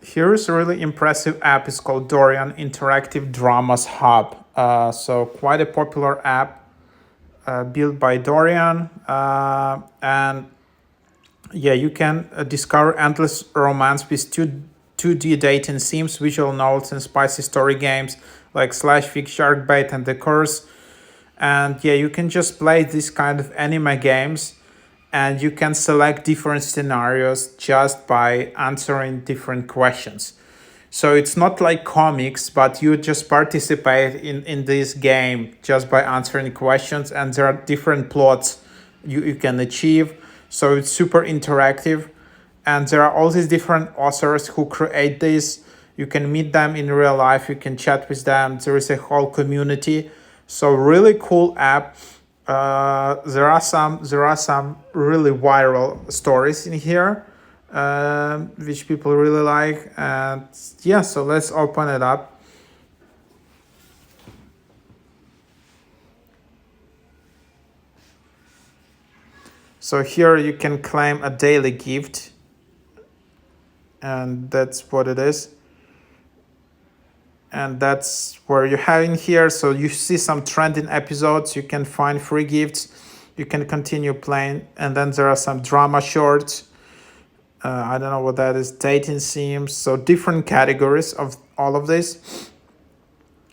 Here is a really impressive app. It's called DORIAN Interactive Dramas Hub. So quite a popular app built by DORIAN. And yeah, you can discover endless romance with 2D dating sims, visual novels, and spicy story games like Slash Fic, Sharkbait, and The Curse. And yeah, you can just play this kind of anime games, and you can select different scenarios just by answering different questions. So it's not like comics, but you just participate in this game just by answering questions, and there are different plots you can achieve. So it's super interactive, and there are all these different authors who create this. You can meet them in real life, you can chat with them, there is a whole community. So really cool app. There are some really viral stories in here, which people really like. And yeah, so let's open it up. So here you can claim a daily gift, and that's what it is. And that's where you have in here. So you see some trending episodes, you can find free gifts, you can continue playing, and then there are some drama shorts. I don't know what that is, dating sims. So different categories of all of this.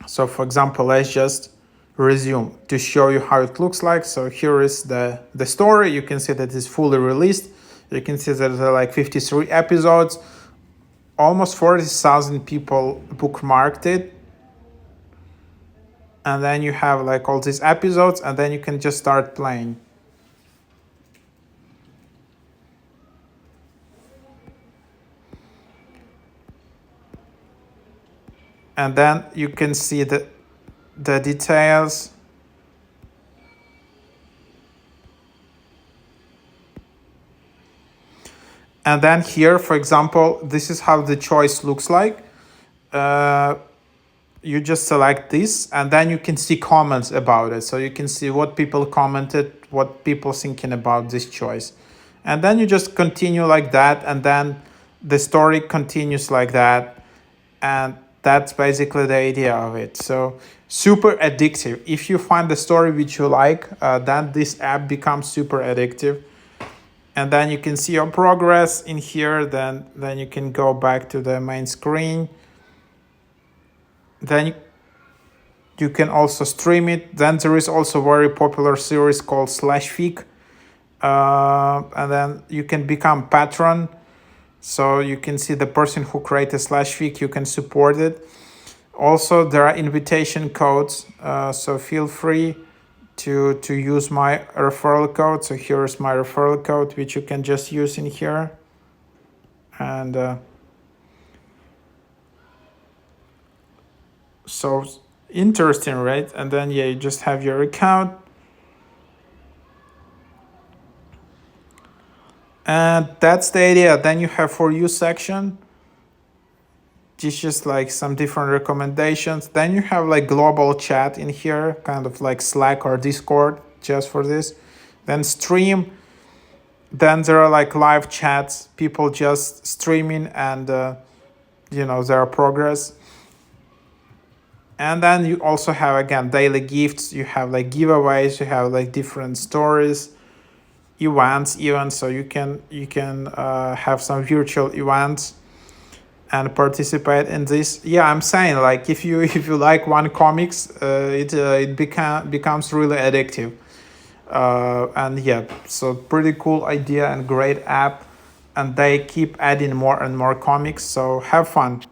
So for example, let's just resume to show you how it looks like. So here is the story. You can see that it's fully released. You can see that there are like 53 episodes. Almost 40,000 people bookmarked it. And then you have like all these episodes, and then you can just start playing. And then you can see the details. And then here, for example, this is how the choice looks like. You just select this, and then you can see comments about it. So you can see what people commented, what people thinking about this choice. And then you just continue like that, and then the story continues like that. And that's basically the idea of it. So super addictive. If you find the story which you like, then this app becomes super addictive. And then you can see your progress in here. Then you can go back to the main screen. Then you can also stream it. Then there is also a very popular series called Slash Fic. And then you can become patron. So you can see the person who created Slash Fic, you can support it. Also, there are invitation codes. So feel free to use my referral code. So here's my referral code, which you can just use in here. And so interesting, right? And then yeah, you just have your account. And that's the idea. Then you have For You section. It's just like some different recommendations. Then you have like global chat in here, kind of like Slack or Discord, just for this. Then stream. Then there are like live chats, people just streaming, and their progress. And then you also have, again, daily gifts. You have like giveaways, you have like different stories, events even. So you can have some virtual events and participate in this. Yeah, I'm saying, like, if you like one comics, it becomes really addictive. And yeah, so pretty cool idea and great app, and they keep adding more and more comics. So have fun.